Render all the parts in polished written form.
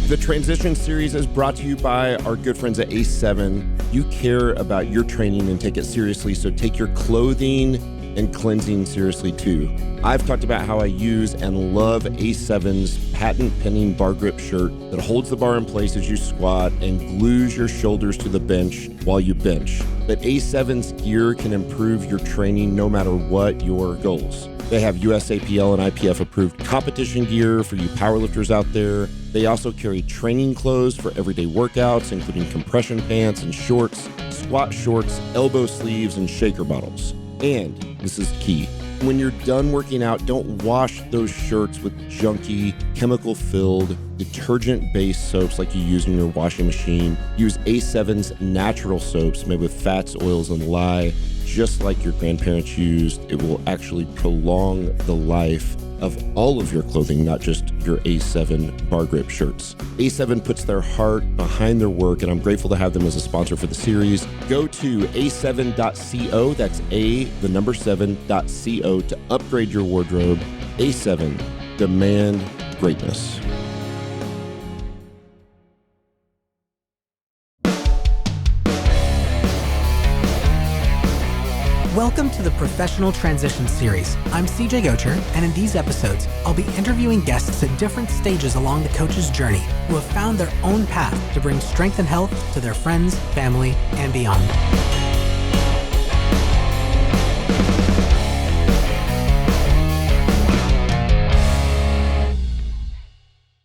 The Transition Series is brought to you by our good friends at A7. You care about your training and take it seriously, so take your clothing and cleansing seriously too. I've talked about how I use and love A7's patent-pending bar grip shirt that holds the bar in place as you squat and glues your shoulders to the bench while you bench. But A7's gear can improve your training no matter what your goals. They have USAPL and IPF approved competition gear for you powerlifters out there. They also carry training clothes for everyday workouts, including compression pants and shorts, squat shorts, elbow sleeves, and shaker bottles. And this is key. When you're done working out, don't wash those shirts with junky, chemical-filled, detergent-based soaps like you use in your washing machine. Use A7's natural soaps made with fats, oils, and lye, just like your grandparents used. It will actually prolong the life of all of your clothing, not just your A7 bar grip shirts. A7 puts their heart behind their work, and I'm grateful to have them as a sponsor for the series. Go to a7.co, that's A7.co to upgrade your wardrobe. A7, demand greatness. Welcome to the Professional Transition Series. I'm CJ Gotcher, and in these episodes, I'll be interviewing guests at different stages along the coach's journey who have found their own path to bring strength and health to their friends, family, and beyond.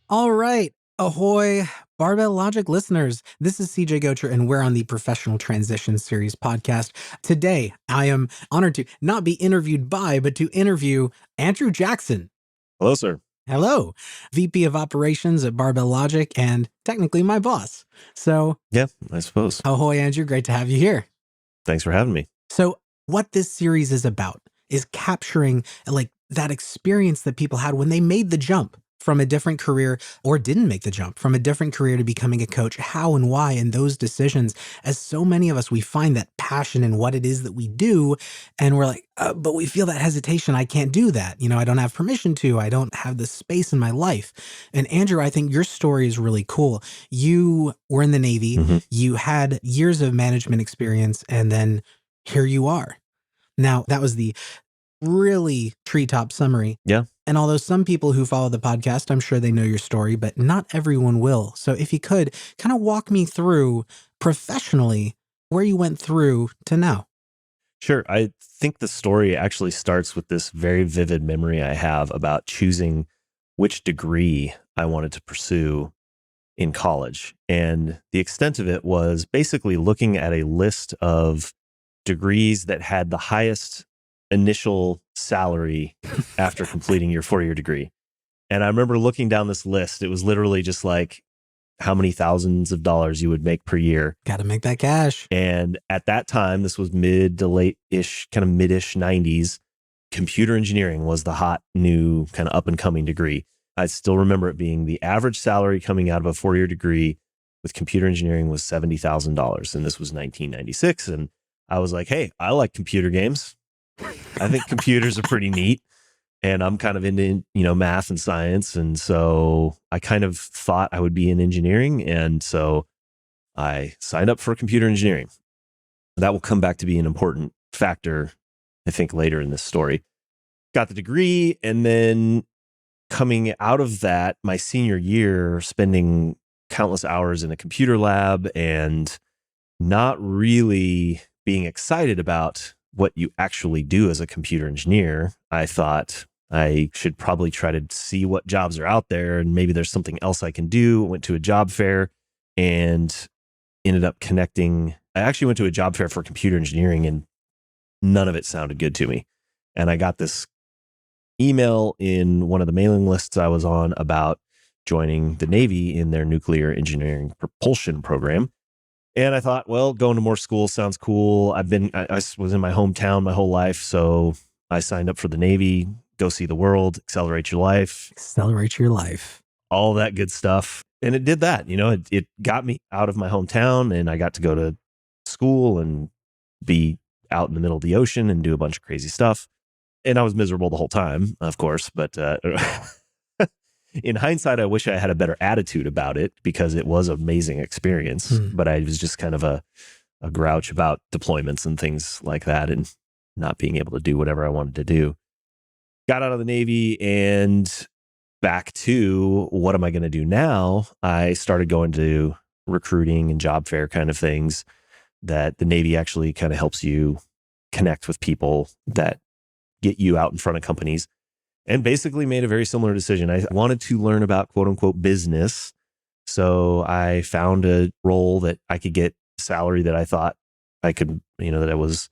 All right. Ahoy, Barbell Logic listeners. This is CJ Gotcher, and we're on the Professional Transition Series podcast. Today, I am honored to not be interviewed by, but to interview Andrew Jackson. Hello, sir. Hello, VP of Operations at Barbell Logic, and technically my boss. So, yeah, I suppose. Ahoy, Andrew. Great to have you here. Thanks for having me. So, what this series is about is capturing like that experience that people had when they made the jump from a different career, or didn't make the jump from a different career to becoming a coach, how and why, and those decisions. As so many of us, we find that passion in what it is that we do, and we're like, but we feel that hesitation. I can't do that. I don't have permission to. I don't have the space in my life. And Andrew, I think your story is really cool. You were in the Navy. Mm-hmm. You had years of management experience, and then here you are. Now, that was the really treetop summary. Yeah. And although some people who follow the podcast, I'm sure they know your story, but not everyone will. So if you could kind of walk me through professionally where you went through to now. Sure. I think the story actually starts with this very vivid memory I have about choosing which degree I wanted to pursue in college. And the extent of it was basically looking at a list of degrees that had the highest initial salary after completing your 4-year degree. And I remember looking down this list. It was literally just like how many thousands of dollars you would make per year. Got to make that cash. And at that time, this was mid to late-ish, kind of mid-ish 90s, computer engineering was the hot new kind of up and coming degree. I still remember it being the average salary coming out of a 4-year degree with computer engineering was $70,000. And this was 1996. And I was like, hey, I like computer games. I think computers are pretty neat, and I'm kind of into, math and science. And so I kind of thought I would be in engineering. And so I signed up for computer engineering. That will come back to be an important factor, I think, later in this story. Got the degree, and then coming out of that, my senior year, spending countless hours in a computer lab and not really being excited about what you actually do as a computer engineer. I thought I should probably try to see what jobs are out there, and maybe there's something else I can do. Went to a job fair and ended up connecting. I actually went to a job fair for computer engineering, and none of it sounded good to me. And I got this email in one of the mailing lists I was on about joining the Navy in their nuclear engineering propulsion program. And I thought, well, going to more school sounds cool. I was in my hometown my whole life. So I signed up for the Navy, go see the world, accelerate your life. Accelerate your life. All that good stuff. And it did that. It got me out of my hometown, and I got to go to school and be out in the middle of the ocean and do a bunch of crazy stuff. And I was miserable the whole time, of course, but In hindsight, I wish I had a better attitude about it because it was an amazing experience, but I was just kind of a grouch about deployments and things like that and not being able to do whatever I wanted to do. Got out of the Navy and back to what am I going to do now? I started going to recruiting and job fair kind of things that the Navy actually kind of helps you connect with people that get you out in front of companies, and basically made a very similar decision. I wanted to learn about quote unquote business. So I found a role that I could get salary that I thought I could, that it was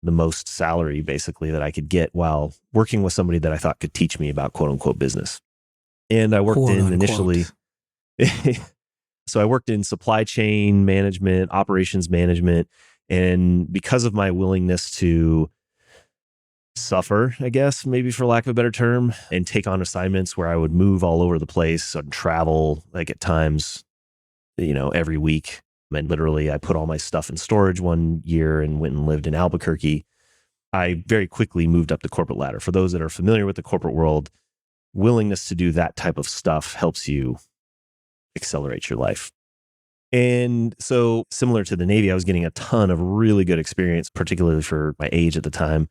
the most salary basically that I could get while working with somebody that I thought could teach me about quote unquote business. And I worked initially. So I worked in supply chain management, operations management. And because of my willingness to suffer, I guess, maybe for lack of a better term, and take on assignments where I would move all over the place and travel like at times, every week. And literally I put all my stuff in storage one year and went and lived in Albuquerque. I very quickly moved up the corporate ladder. For those that are familiar with the corporate world, willingness to do that type of stuff helps you accelerate your life. And so similar to the Navy, I was getting a ton of really good experience, particularly for my age at the time,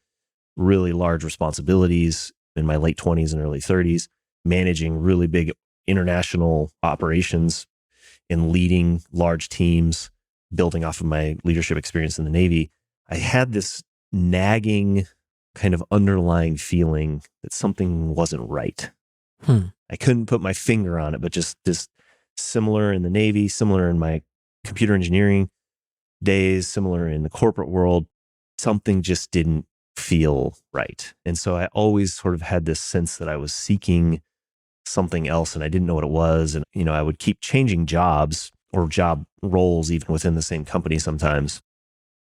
really large responsibilities in my late 20s and early 30s, managing really big international operations and leading large teams, building off of my leadership experience in the Navy. I had this nagging kind of underlying feeling that something wasn't right. I couldn't put my finger on it, but just this similar in the Navy, similar in my computer engineering days, similar in the corporate world, something just didn't feel right. And so I always sort of had this sense that I was seeking something else and I didn't know what it was. And, I would keep changing jobs or job roles even within the same company sometimes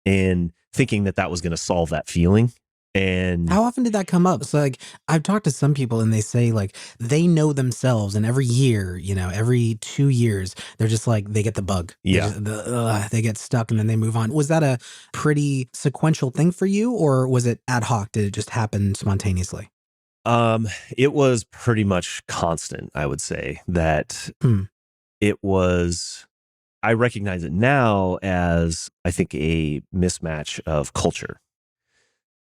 and thinking that that was going to solve that feeling. And how often did that come up? So I've talked to some people and they say they know themselves, and every year, every 2 years, they're just they get the bug. They get stuck and then they move on. Was that a pretty sequential thing for you, or was it ad hoc? Did it just happen spontaneously? It was pretty much constant, I would say that it was, I recognize it now as, I think, a mismatch of culture.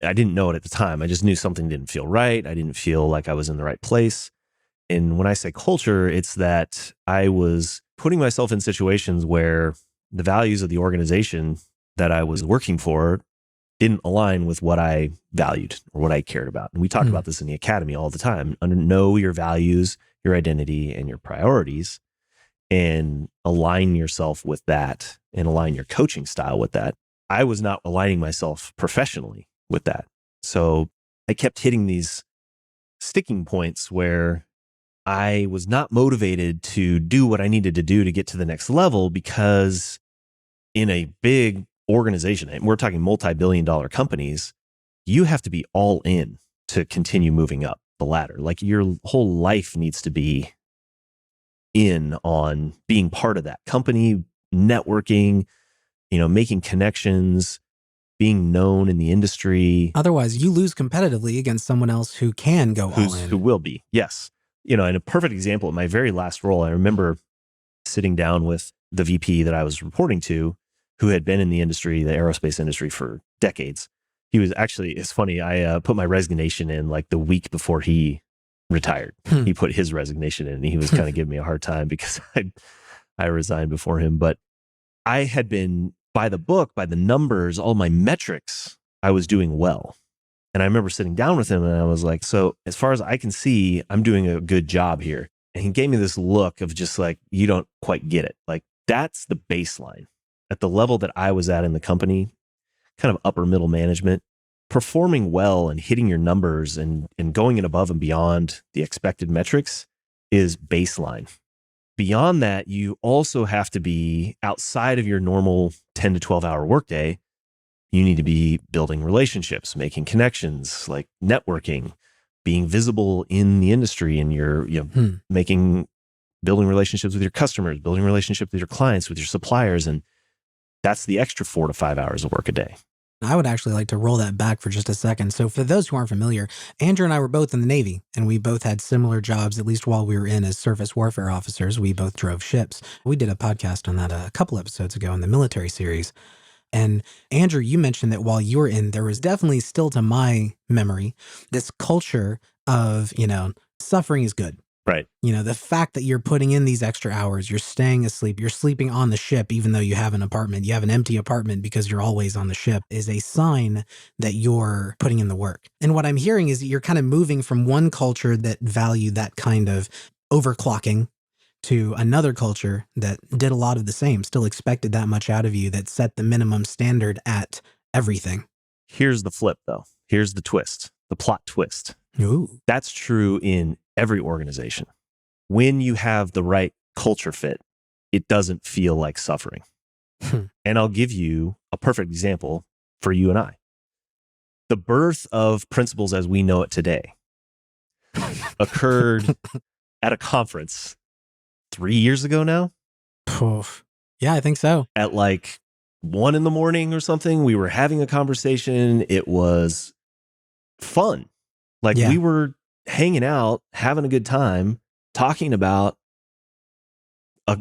I didn't know it at the time. I just knew something didn't feel right. I didn't feel like I was in the right place. And when I say culture, it's that I was putting myself in situations where the values of the organization that I was working for didn't align with what I valued or what I cared about. And we talk about this in the academy all the time. Know your values, your identity, and your priorities, and align yourself with that and align your coaching style with that. I was not aligning myself professionally with that. So I kept hitting these sticking points where I was not motivated to do what I needed to do to get to the next level, because in a big organization, and we're talking multi-billion-dollar companies, you have to be all in to continue moving up the ladder. Like your whole life needs to be in on being part of that company, networking, making connections, being known in the industry. Otherwise, you lose competitively against someone else who can go all in. Who will be, yes. And a perfect example, in my very last role, I remember sitting down with the VP that I was reporting to, who had been in the industry, the aerospace industry, for decades. He was actually, it's funny, I put my resignation in the week before he retired. He put his resignation in and he was kind of giving me a hard time because I resigned before him. But I had been, by the book, by the numbers, all my metrics, I was doing well. And I remember sitting down with him and I was like, so as far as I can see, I'm doing a good job here. And he gave me this look of just you don't quite get it. That's the baseline. At the level that I was at in the company, kind of upper middle management, performing well and hitting your numbers and going in above and beyond the expected metrics is baseline. Beyond that, you also have to be outside of your normal 10 to 12 hour workday. You need to be building relationships, making connections, networking, being visible in the industry, and you're building relationships with your customers, building relationships with your clients, with your suppliers. And that's the extra 4 to 5 hours of work a day. I would actually like to roll that back for just a second. So for those who aren't familiar, Andrew and I were both in the Navy, and we both had similar jobs, at least while we were in as surface warfare officers. We both drove ships. We did a podcast on that a couple episodes ago in the military series. And Andrew, you mentioned that while you were in, there was definitely still to my memory, this culture of, suffering is good. Right. The fact that you're putting in these extra hours, you're staying asleep, you're sleeping on the ship, even though you have an apartment, you have an empty apartment because you're always on the ship, is a sign that you're putting in the work. And what I'm hearing is that you're kind of moving from one culture that valued that kind of overclocking to another culture that did a lot of the same, still expected that much out of you, that set the minimum standard at everything. Here's the flip, though. Here's the twist, the plot twist. Ooh. That's true in every organization. When you have the right culture fit, it doesn't feel like suffering. And I'll give you a perfect example for you and I. The birth of principles as we know it today occurred at a conference 3 years ago now. Yeah, I think so. At like 1 a.m. or something, we were having a conversation. It was fun. We were hanging out, having a good time, talking about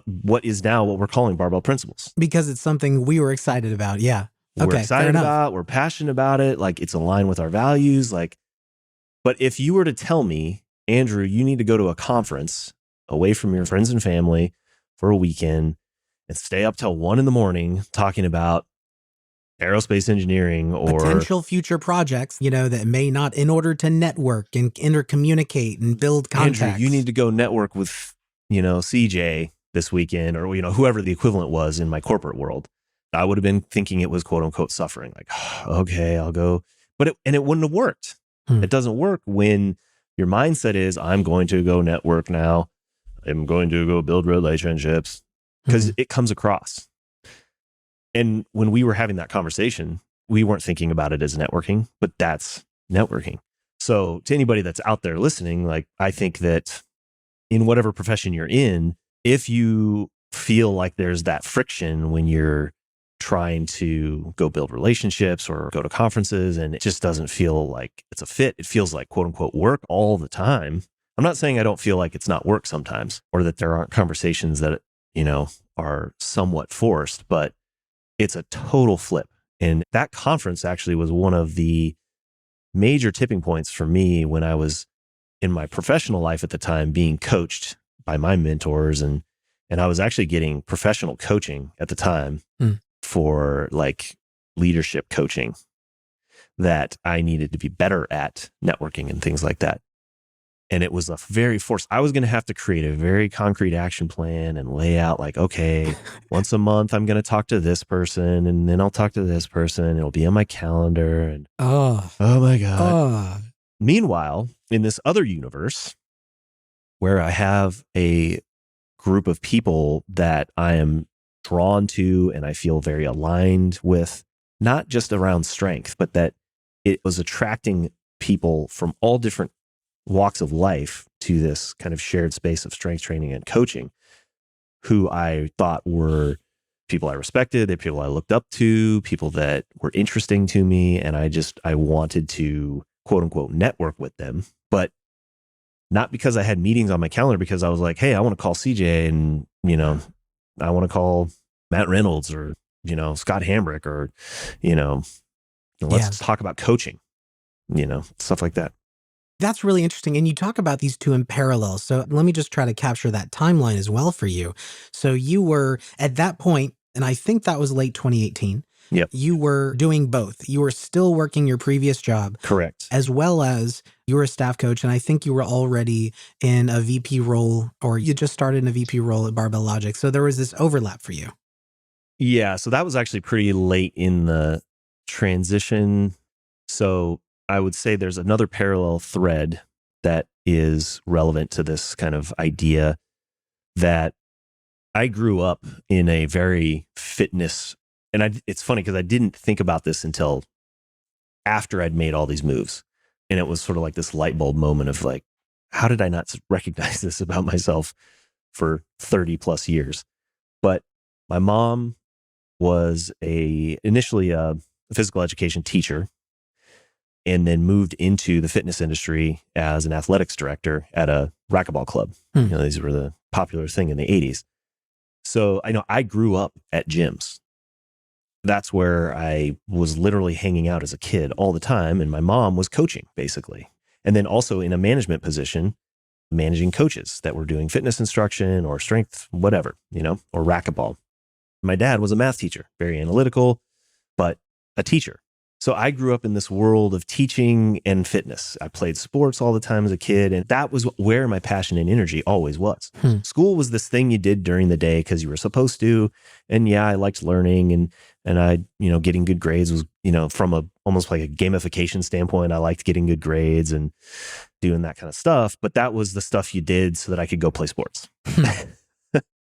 what is now what we're calling barbell principles. Because it's something we were excited about. Yeah. We're excited about, we're passionate about it. It's aligned with our values. But if you were to tell me, Andrew, you need to go to a conference away from your friends and family for a weekend and stay up till 1 a.m. talking about aerospace engineering or potential future projects, that may not, in order to network and intercommunicate and build contacts. Andrew, you need to go network with, CJ this weekend, or, whoever the equivalent was in my corporate world. I would have been thinking it was quote unquote suffering. Okay, I'll go. But it wouldn't have worked. It doesn't work when your mindset is, I'm going to go network now. I'm going to go build relationships, because it comes across. And when we were having that conversation, we weren't thinking about it as networking, but that's networking. So to anybody that's out there listening, I think that in whatever profession you're in, if you feel like there's that friction when you're trying to go build relationships or go to conferences and it just doesn't feel like it's a fit, it feels like quote unquote work all the time. I'm not saying I don't feel like it's not work sometimes, or that there aren't conversations that, are somewhat forced, but it's a total flip. And that conference actually was one of the major tipping points for me when I was in my professional life at the time, being coached by my mentors. And I was actually getting professional coaching at the time for leadership coaching, that I needed to be better at networking and things like that. And it was a very forced. I was going to have to create a very concrete action plan and lay out okay, once a month, I'm going to talk to this person, and then I'll talk to this person. It'll be on my calendar. And oh my God. Meanwhile, in this other universe where I have a group of people that I am drawn to and I feel very aligned with, not just around strength, but that it was attracting people from all different walks of life to this kind of shared space of strength training and coaching, who I thought were people I respected, they're people I looked up to, people that were interesting to me. And I wanted to quote unquote network with them, but not because I had meetings on my calendar, because I was like, hey, I want to call CJ, and, I want to call Matt Reynolds or, Scott Hambrick, or, let's talk about coaching, stuff like that. That's really interesting. And you talk about these two in parallel. So let me just try to capture that timeline as well for you. So you were at that point, and I think that was late 2018. Yep. You were doing both. You were still working your previous job. Correct. As well as you were a staff coach. And I think you were already in a VP role, or you just started in a VP role at Barbell Logic. So there was this overlap for you. Yeah. So that was actually pretty late in the transition. So I would say there's another parallel thread that is relevant to this kind of idea, that I grew up in a very fitness, and it's funny because I didn't think about this until after I'd made all these moves. And it was sort of like this light bulb moment of how did I not recognize this about myself for 30 plus years? But my mom was initially a a physical education teacher, and then moved into the fitness industry as an athletics director at a racquetball club. These were the popular thing in the 80s. So I know I grew up at gyms. That's where I was literally hanging out as a kid all the time. And my mom was coaching, basically. And then also in a management position, managing coaches that were doing fitness instruction or strength, whatever, or racquetball. My dad was a math teacher, very analytical, but a teacher. So I grew up in this world of teaching and fitness. I played sports all the time as a kid, and that was where my passion and energy always was. School was this thing you did during the day because you were supposed to. And yeah, I liked learning, and I, getting good grades was, from almost like a gamification standpoint, I liked getting good grades and doing that kind of stuff. But that was the stuff you did so that I could go play sports.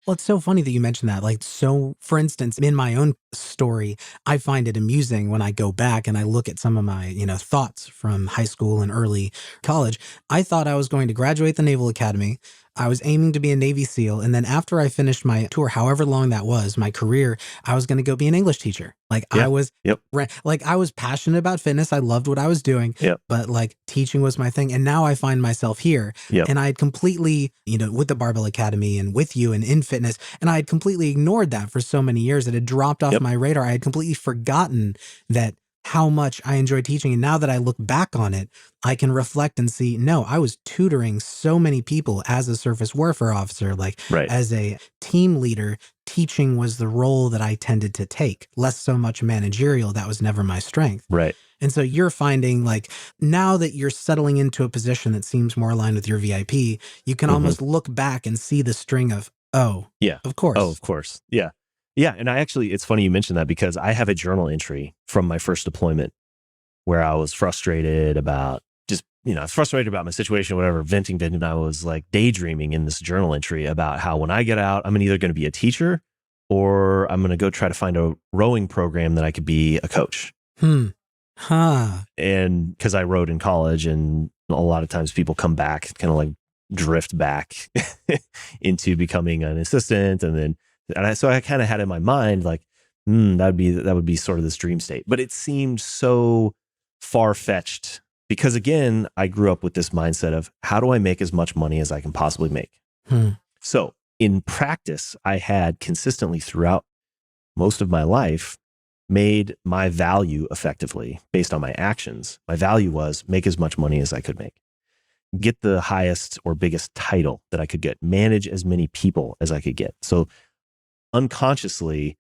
Well, it's so funny that you mentioned that. Like, so for instance, in my own story, I find it amusing when I go back and I look at some of my, thoughts from high school and early college. I thought I was going to graduate the Naval Academy. I was aiming to be a Navy SEAL. And then after I finished my tour, however long that was, my career, I was going to go be an English teacher. Like I was, I was passionate about fitness. I loved what I was doing, but like teaching was my thing. And now I find myself here, and I had completely, with the Barbell Academy and with you and in fitness, and I had completely ignored that for so many years. It had dropped off my radar. I had completely forgotten that how much I enjoy teaching. And now that I look back on it, I can reflect and see, no, I was tutoring so many people as a surface warfare officer, as a team leader. Teaching was the role that I tended to take, less so much managerial. That was never my strength. Right. And so you're finding, like, now that you're settling into a position that seems more aligned with your VIP, you can almost look back and see the string of, of course. Oh, of course. Yeah. Yeah. And it's funny you mentioned that, because I have a journal entry from my first deployment where I was frustrated about I was frustrated about my situation, whatever, venting. And I was like daydreaming in this journal entry about how when I get out, I'm either going to be a teacher or I'm going to go try to find a rowing program that I could be a coach. And because I rowed in college, and a lot of times people come back, kind of like drift back into becoming an assistant. So I kind of had in my mind, like, that would be sort of this dream state. But it seemed so far-fetched because, again, I grew up with this mindset of how do I make as much money as I can possibly make? So in practice, I had consistently throughout most of my life made my value effectively based on my actions. My value was make as much money as I could make, get the highest or biggest title that I could get, manage as many people as I could get. So unconsciously,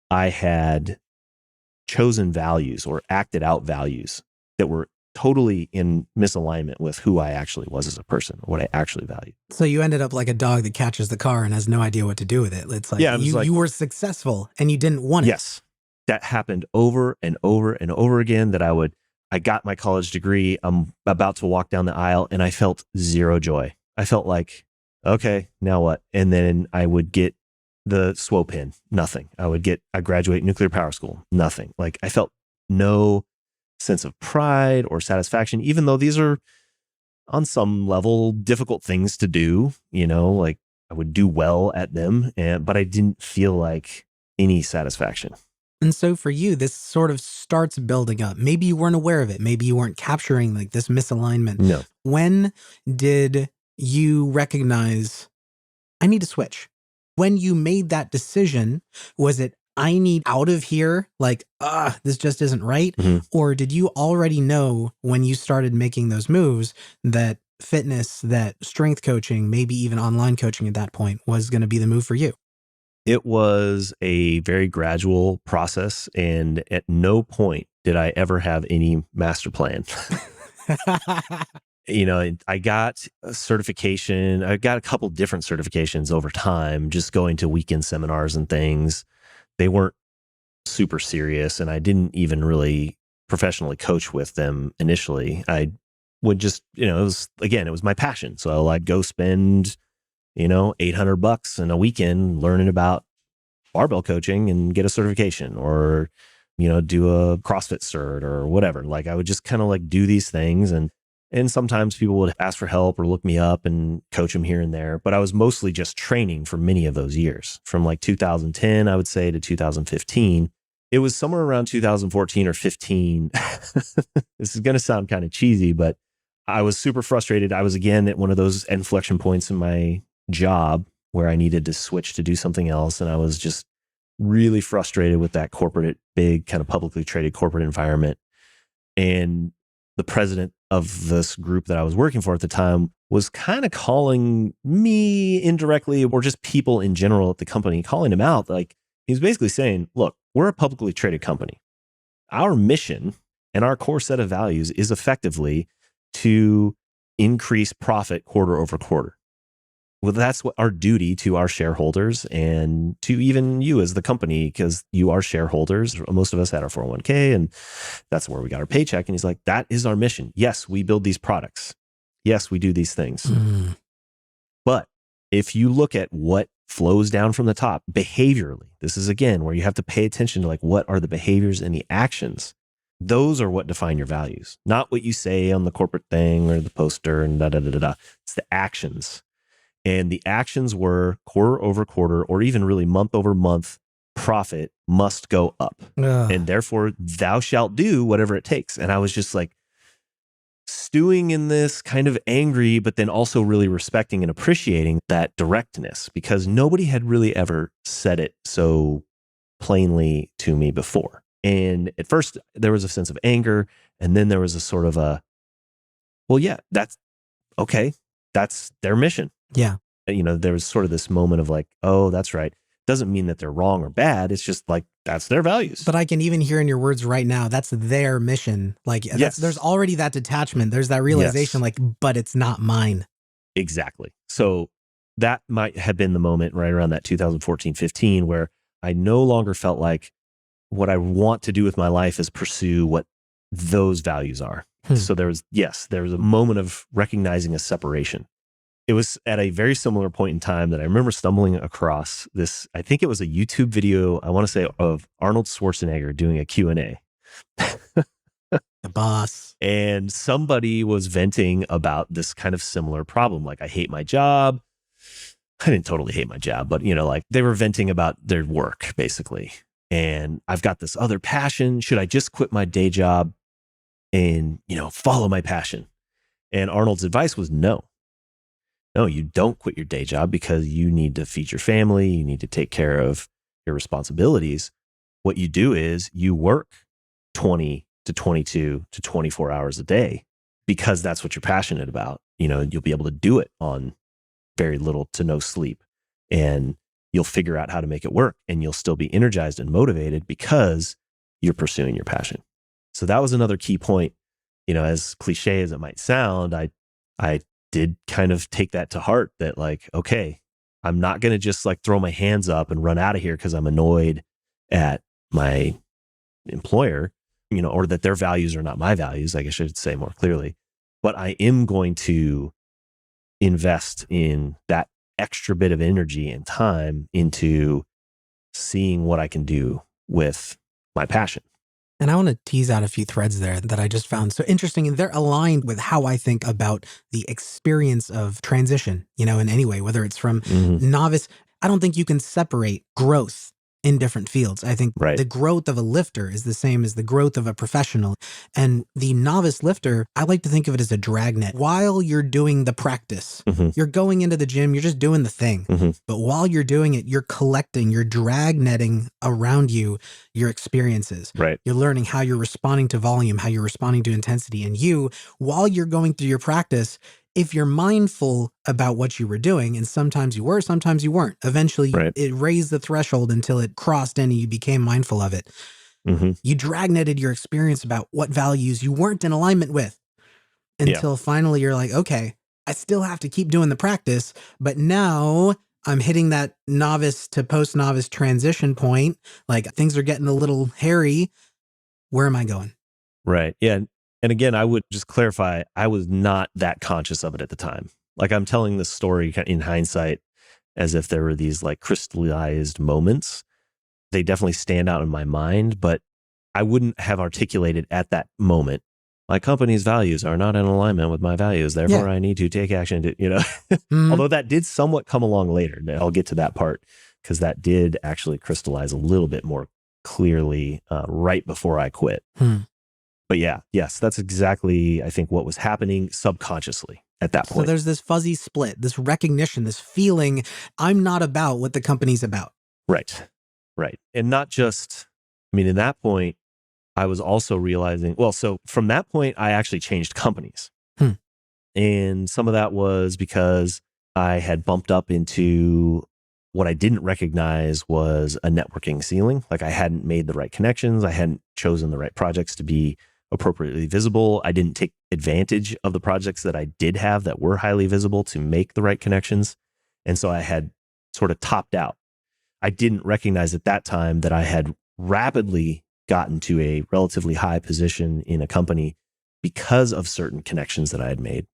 I had chosen values or acted out values that were totally in misalignment with who I actually was as a person, or what I actually valued. So you ended up like a dog that catches the car and has no idea what to do with it. It's like, you were successful and you didn't want it. Yes. That happened over and over and over again. I got my college degree. I'm about to walk down the aisle and I felt zero joy. I felt like, okay, now what? And then I would get the SWO pin, nothing. I graduate nuclear power school, nothing. Like I felt no sense of pride or satisfaction, even though these are on some level difficult things to do, like I would do well at them, but I didn't feel like any satisfaction. And so for you, this sort of starts building up. Maybe you weren't aware of it. Maybe you weren't capturing like this misalignment. No. When did you recognize, I need to switch? When you made that decision, was it, I need out of here, like, this just isn't right? Or did you already know when you started making those moves that fitness, that strength coaching, maybe even online coaching at that point was going to be the move for you? It was a very gradual process, and at no point did I ever have any master plan. I got a certification. I got a couple different certifications over time, just going to weekend seminars and things. They weren't super serious, and I didn't even really professionally coach with them initially. I would just, it was my passion. So I'd go spend, $800 in a weekend learning about barbell coaching and get a certification, or, do a CrossFit cert or whatever. Like I would just kind of like do these things, and sometimes people would ask for help or look me up and coach them here and there. But I was mostly just training for many of those years, from like 2010, I would say, to 2015. It was somewhere around 2014 or 15. This is going to sound kind of cheesy, but I was super frustrated. I was again at one of those inflection points in my job where I needed to switch to do something else. And I was just really frustrated with that corporate, big kind of publicly traded corporate environment. And the president of this group that I was working for at the time was kind of calling me indirectly, or just people in general at the company, calling him out. Like, he was basically saying, look, we're a publicly traded company. Our mission and our core set of values is effectively to increase profit quarter over quarter. Well, that's what our duty to our shareholders and to even you as the company, because you are shareholders. Most of us had our 401k and that's where we got our paycheck. And he's like, that is our mission. Yes, we build these products. Yes, we do these things. But if you look at what flows down from the top behaviorally, this is again where you have to pay attention to like, what are the behaviors and the actions? Those are what define your values, not what you say on the corporate thing or the poster and da da da da da. It's the actions. And the actions were quarter over quarter, or even really month over month, profit must go up. And therefore thou shalt do whatever it takes. And I was just like stewing in this, kind of angry, but then also really respecting and appreciating that directness, because nobody had really ever said it so plainly to me before. And at first there was a sense of anger, and then there was a sort of a, well, yeah, that's okay. That's their mission. Yeah. You know, there was sort of this moment of like, oh, that's right. Doesn't mean that they're wrong or bad. It's just like, that's their values. But I can even hear in your words right now, that's their mission. Like, yes. There's already that detachment. There's that realization, yes. like, but it's not mine. Exactly. So that might have been the moment right around that 2014-15 where I no longer felt like what I want to do with my life is pursue what those values are. So there was a moment of recognizing a separation. It was at a very similar point in time that I remember stumbling across this, I think it was a YouTube video, I want to say, of Arnold Schwarzenegger doing a Q&A. The boss. And somebody was venting about this kind of similar problem. Like, I hate my job. I didn't totally hate my job, but you know, like they were venting about their work basically. And I've got this other passion. Should I just quit my day job and, you know, follow my passion? And Arnold's advice was no. No, you don't quit your day job because you need to feed your family. You need to take care of your responsibilities. What you do is you work 20 to 22 to 24 hours a day because that's what you're passionate about. You know, you'll be able to do it on very little to no sleep, and you'll figure out how to make it work, and you'll still be energized and motivated because you're pursuing your passion. So that was another key point. You know, as cliche as it might sound, I did kind of take that to heart, that like, okay, I'm not going to just like throw my hands up and run out of here because I'm annoyed at my employer, you know, or that their values are not my values. I guess I should say more clearly, but I am going to invest in that extra bit of energy and time into seeing what I can do with my passion. And I want to tease out a few threads there that I just found so interesting, and they're aligned with how I think about the experience of transition, you know, in any way, whether it's from novice. I don't think you can separate growth in different fields. I think the growth of a lifter is the same as the growth of a professional. And the novice lifter, I like to think of it as a dragnet. While you're doing the practice, you're going into the gym, you're just doing the thing. But while you're doing it, you're collecting, you're dragnetting around you your experiences. You're learning how you're responding to volume, how you're responding to intensity. And you, while you're going through your practice, if you're mindful about what you were doing, and sometimes you were, sometimes you weren't, eventually it raised the threshold until it crossed and you became mindful of it. You dragnetted your experience about what values you weren't in alignment with until finally you're like, okay, I still have to keep doing the practice, but now I'm hitting that novice to post-novice transition point. Like things are getting a little hairy. Where am I going? Yeah. And again, I would just clarify, I was not that conscious of it at the time. Like I'm telling this story in hindsight as if there were these like crystallized moments. They definitely stand out in my mind, but I wouldn't have articulated at that moment, my company's values are not in alignment with my values. Therefore, I need to take action to, you know, although that did somewhat come along later. I'll get to that part because that did actually crystallize a little bit more clearly right before I quit. But yes, that's exactly, I think, what was happening subconsciously at that So point. there's this fuzzy split, this recognition, this feeling, I'm not about what the company's about. Right. And not just, in that point, I was also realizing, so from that point, I actually changed companies. And some of that was because I had bumped up into what I didn't recognize was a networking ceiling. Like I hadn't made the right connections. I hadn't chosen the right projects to be appropriately visible. I didn't take advantage of the projects that I did have that were highly visible to make the right connections. And so I had sort of topped out. I didn't recognize at that time that I had rapidly gotten to a relatively high position in a company because of certain connections that I had made,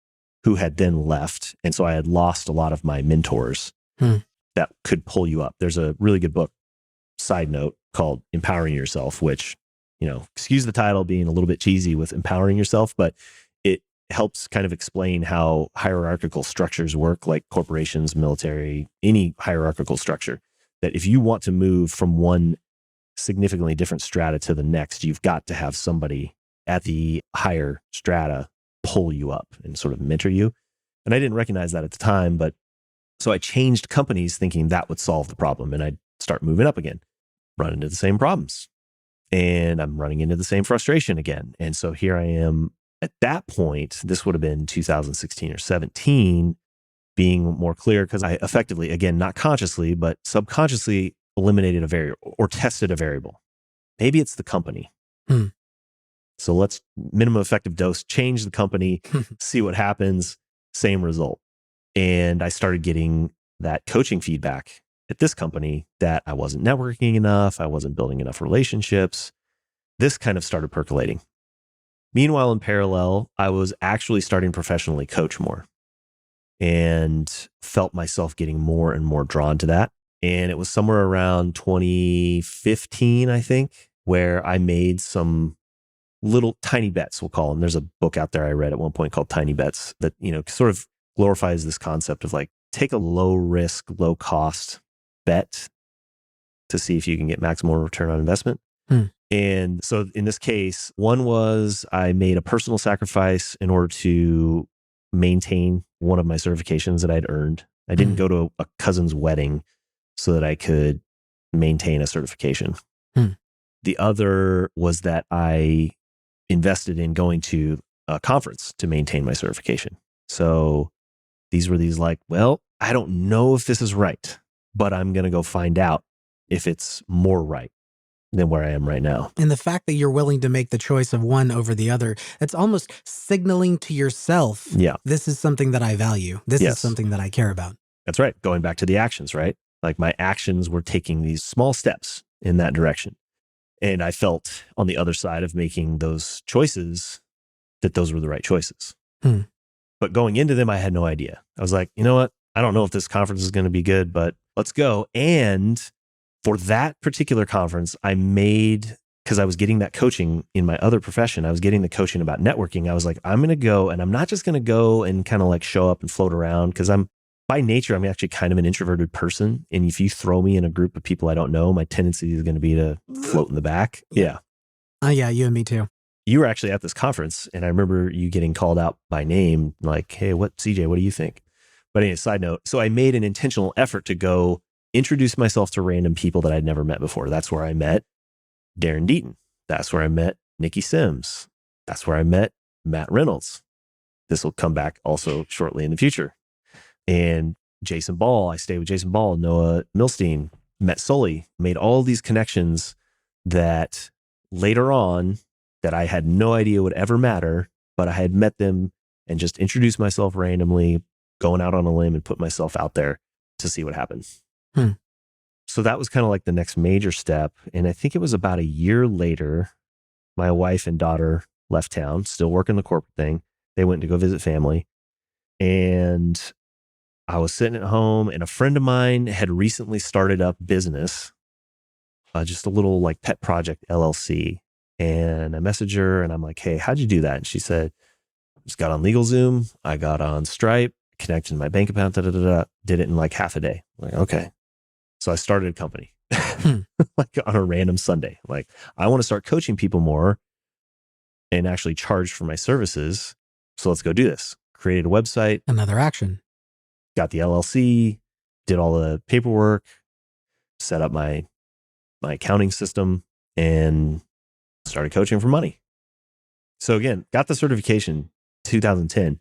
who had then left. And so I had lost a lot of my mentors that could pull you up. There's a really good book, side note, called Empowering Yourself, which, excuse the title being a little bit cheesy with empowering yourself, but it helps kind of explain how hierarchical structures work, like corporations, military, any hierarchical structure, that if you want to move from one significantly different strata to the next, you've got to have somebody at the higher strata pull you up and sort of mentor you. And I didn't recognize that at the time, but so I changed companies thinking that would solve the problem, and I'd start moving up again, run into the same problems, and I'm running into the same frustration again. And so here I am at that point. This would have been 2016 or 17, being more clear because I effectively, again, not consciously, but subconsciously eliminated a variable or tested a variable. Maybe it's the company. So let's minimum effective dose, change the company, see what happens, same result. And I started getting that coaching feedback at this company that I wasn't networking enough. I wasn't building enough relationships. This kind of started percolating. Meanwhile, in parallel, I was actually starting to professionally coach more and felt myself getting more and more drawn to that. And it was somewhere around 2015, I think, where I made some little tiny bets, we'll call them. There's a book out there I read at one point called Tiny Bets that, sort of glorifies this concept of like, take a low risk, low cost bet to see if you can get maximal return on investment. And so in this case, one was I made a personal sacrifice in order to maintain one of my certifications that I'd earned. I didn't go to a cousin's wedding so that I could maintain a certification. The other was that I invested in going to a conference to maintain my certification. So these were like, well, I don't know if this is right, but I'm going to go find out if it's more right than where I am right now. And the fact that you're willing to make the choice of one over the other, it's almost signaling to yourself, this is something that I value. This is something that I care about. That's right. Going back to the actions, right? Like my actions were taking these small steps in that direction. And I felt on the other side of making those choices that those were the right choices. But going into them, I had no idea. I was like, you know what? I don't know if this conference is going to be good, but let's go. And for that particular conference, I made, because I was getting that coaching in my other profession, I was getting the coaching about networking. I was like, I'm going to go, and I'm not just going to go and kind of like show up and float around, because by nature, I'm actually kind of an introverted person. And if you throw me in a group of people I don't know, my tendency is going to be to float in the back. Yeah. Yeah, you and me too. You were actually at this conference, and I remember you getting called out by name, like, hey, CJ, what do you think? But anyway, side note. So I made an intentional effort to go introduce myself to random people that I'd never met before. That's where I met Darren Deaton. That's where I met Nikki Sims. That's where I met Matt Reynolds. This will come back also shortly in the future. And Jason Ball, I stayed with Jason Ball, Noah Milstein, met Sully, made all these connections that later on that I had no idea would ever matter, but I had met them and just introduced myself randomly, going out on a limb and put myself out there to see what happens. So that was kind of like the next major step. And I think it was about a year later, my wife and daughter left town, still working the corporate thing. They went to go visit family. And I was sitting at home, and a friend of mine had recently started up business, just a little like pet project LLC. And I messaged her and I'm like, hey, how'd you do that? And she said, just got on LegalZoom. I got on Stripe, connected to my bank account, did it in like half a day. I'm like, okay. So I started a company Hmm. like on a random Sunday. Like, I want to start coaching people more and actually charge for my services. So let's go do this. Created a website, Another action. got the LLC, did all the paperwork, set up my accounting system, and started coaching for money. So again, got the certification 2010,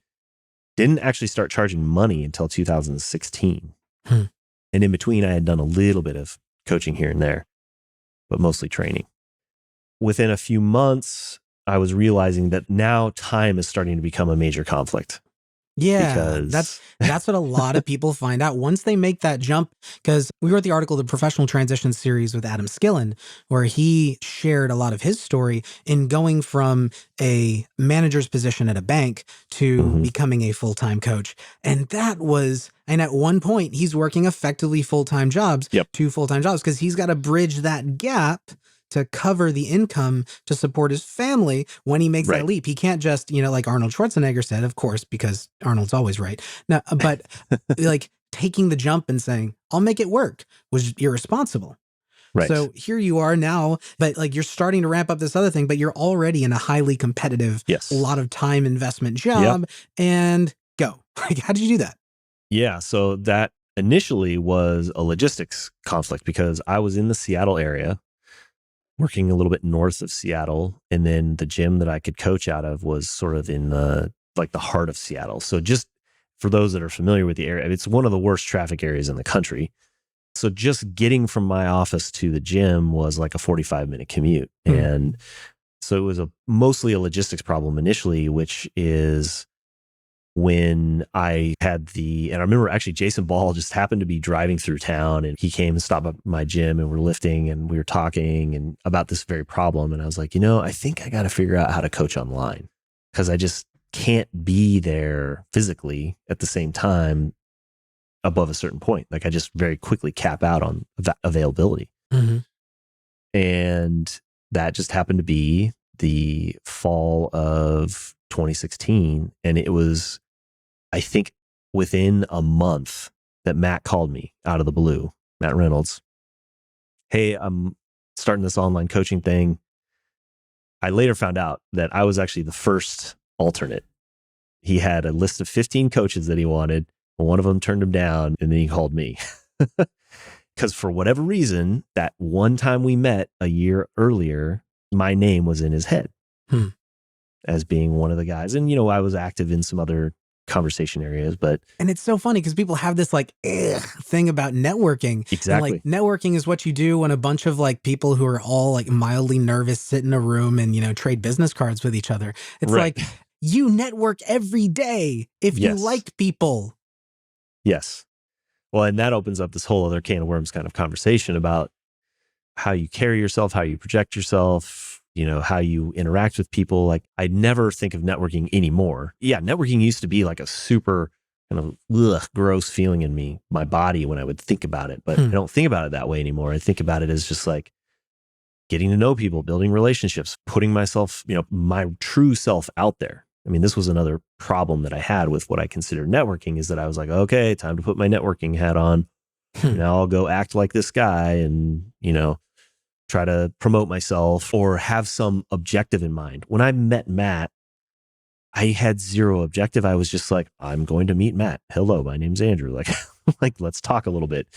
didn't actually start charging money until 2016. Hmm. And in between, I had done a little bit of coaching here and there, but mostly training. Within a few months, I was realizing that now time is starting to become a major conflict. Yeah, Because that's what a lot of people find out once they make that jump. Because we wrote the article, the Professional Transition Series with Adam Skillen, where he shared a lot of his story in going from a manager's position at a bank to becoming a full-time coach. And at one point, he's working effectively full-time jobs, Yep. 2 full-time jobs, because he's got to bridge that gap to cover the income to support his family when he makes that leap. He can't just, like Arnold Schwarzenegger said, of course, because Arnold's always right. No, but like taking the jump and saying, I'll make it work was irresponsible. Right. So here you are now, but like you're starting to ramp up this other thing, but you're already in a highly competitive, Yes. a lot of time investment job and go. Like, how did you do that? Yeah. So that initially was a logistics conflict because I was in the Seattle area, working a little bit north of Seattle. And then the gym that I could coach out of was sort of in the heart of Seattle. So just for those that are familiar with the area, it's one of the worst traffic areas in the country. So just getting from my office to the gym was like a 45-minute commute. And so it was mostly a logistics problem initially, which is when I had and I remember actually Jason Ball just happened to be driving through town and he came and stopped at my gym and we're lifting and we were talking and about this very problem. And I was like, I think I got to figure out how to coach online because I just can't be there physically at the same time above a certain point. Like I just very quickly cap out on availability. And that just happened to be the fall of 2016. And it was, I think, within a month that Matt called me out of the blue, Matt Reynolds. Hey, I'm starting this online coaching thing. I later found out that I was actually the first alternate. He had a list of 15 coaches that he wanted. One of them turned him down and then he called me. Because for whatever reason, that one time we met a year earlier, my name was in his head as being one of the guys. And, I was active in some other conversation areas, and it's so funny because people have this like thing about networking. Exactly. And, like, networking is what you do when a bunch of like people who are all like mildly nervous sit in a room and trade business cards with each other. It's like you network every day if you like people. Yes. Well, and that opens up this whole other can of worms kind of conversation about how you carry yourself, how you project yourself, how you interact with people. Like I never think of networking anymore. Yeah, networking used to be like a super kind of gross feeling in my body when I would think about it. But I don't think about it that way anymore. I think about it as just like getting to know people, building relationships, putting myself, my true self out there. I mean, this was another problem that I had with what I considered networking is that I was like, okay, time to put my networking hat on. Now I'll go act like this guy and, try to promote myself or have some objective in mind. When I met Matt, I had zero objective. I was just like, I'm going to meet Matt. Hello, my name's Andrew. Like, let's talk a little bit.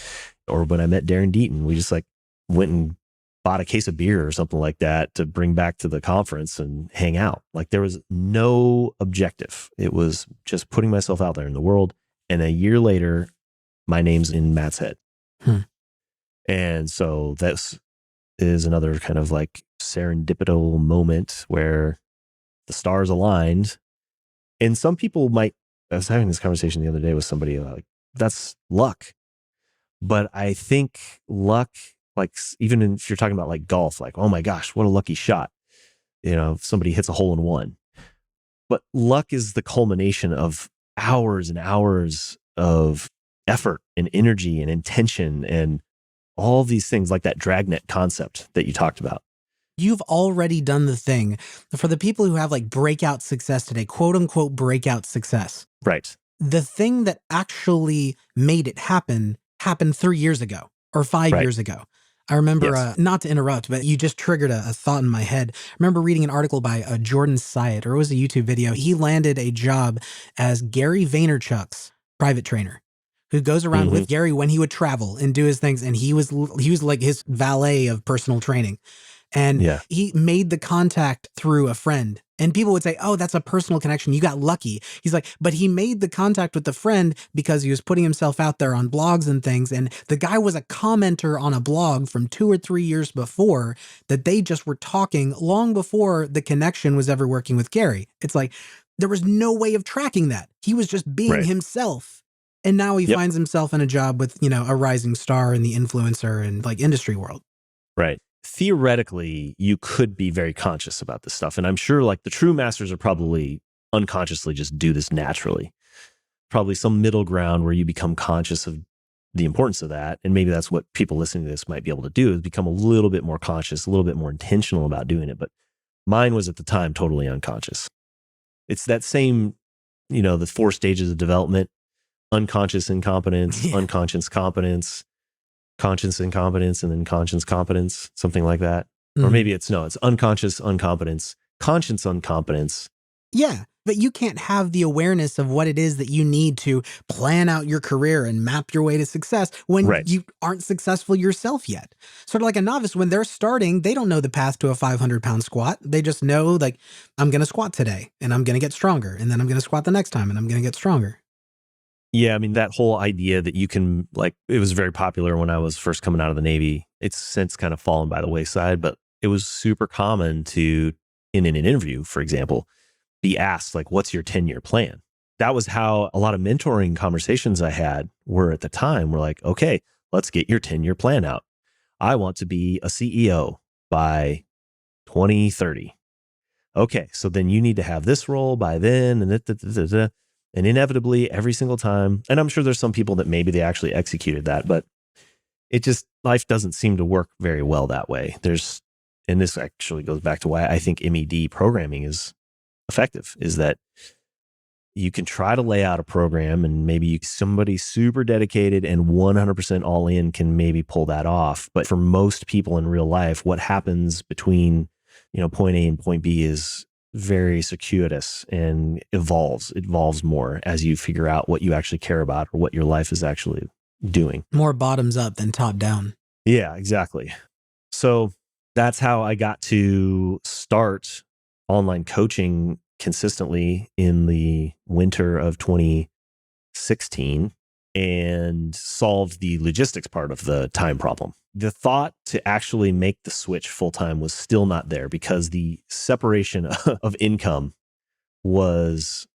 Or when I met Darren Deaton, we just like went and bought a case of beer or something like that to bring back to the conference and hang out. Like there was no objective. It was just putting myself out there in the world. And a year later, my name's in Matt's head. And so this is another kind of like serendipitous moment where the stars aligned. And some people I was having this conversation the other day with somebody like, that's luck. But I think luck, like even if you're talking about like golf, like, oh my gosh, what a lucky shot. If somebody hits a hole in one. But luck is the culmination of hours and hours of effort and energy and intention and all these things like that dragnet concept that you talked about. You've already done the thing. For the people who have like breakout success today, quote unquote breakout success. Right. The thing that actually made it happen happened 3 years ago. or 5 Right. years ago. I remember, Yes. not to interrupt, but you just triggered a thought in my head. I remember reading an article by Jordan Syatt, or it was a YouTube video. He landed a job as Gary Vaynerchuk's private trainer, who goes around Hmm. with Gary when he would travel and do his things. And he was like his valet of personal training. And Yeah. he made the contact through a friend. And people would say, oh, that's a personal connection. You got lucky. He's like, but he made the contact with the friend because he was putting himself out there on blogs and things. And the guy was a commenter on a blog from 2 or 3 years before that they just were talking long before the connection was ever working with Gary. It's like, there was no way of tracking that. He was just being Right. himself. And now he Yep. finds himself in a job with, a rising star in the influencer and like industry world. Right. Theoretically, you could be very conscious about this stuff. And I'm sure like the true masters are probably unconsciously just do this naturally. Probably some middle ground where you become conscious of the importance of that. And maybe that's what people listening to this might be able to do, is become a little bit more conscious, a little bit more intentional about doing it. But mine was at the time totally unconscious. It's that same, the 4 stages of development: unconscious incompetence, Yeah. unconscious competence, conscious incompetence, and then conscious competence, something like that. Or maybe it's unconscious incompetence, conscious incompetence. Yeah, but you can't have the awareness of what it is that you need to plan out your career and map your way to success when Right. you aren't successful yourself yet. Sort of like a novice, when they're starting, they don't know the path to a 500-pound squat. They just know, like, I'm going to squat today and I'm going to get stronger. And then I'm going to squat the next time and I'm going to get stronger. Yeah, I mean, that whole idea that you can, like, it was very popular when I was first coming out of the Navy. It's since kind of fallen by the wayside, but it was super common to, in an interview, for example, be asked, like, what's your 10-year plan? That was how a lot of mentoring conversations I had were at the time. Were like, okay, let's get your 10-year plan out. I want to be a CEO by 2030. Okay, so then you need to have this role by then, and inevitably every single time. And I'm sure there's some people that maybe they actually executed that, but life doesn't seem to work very well that way. And this actually goes back to why I think MED programming is effective, is that you can try to lay out a program, and maybe somebody super dedicated and 100% all in can maybe pull that off. But for most people in real life, what happens between point A and point B is very circuitous and evolves more as you figure out what you actually care about or what your life is actually doing. More bottoms up than top down. Yeah, exactly. So that's how I got to start online coaching consistently in the winter of 2016 and solved the logistics part of the time problem. The thought to actually make the switch full time was still not there because the separation of income was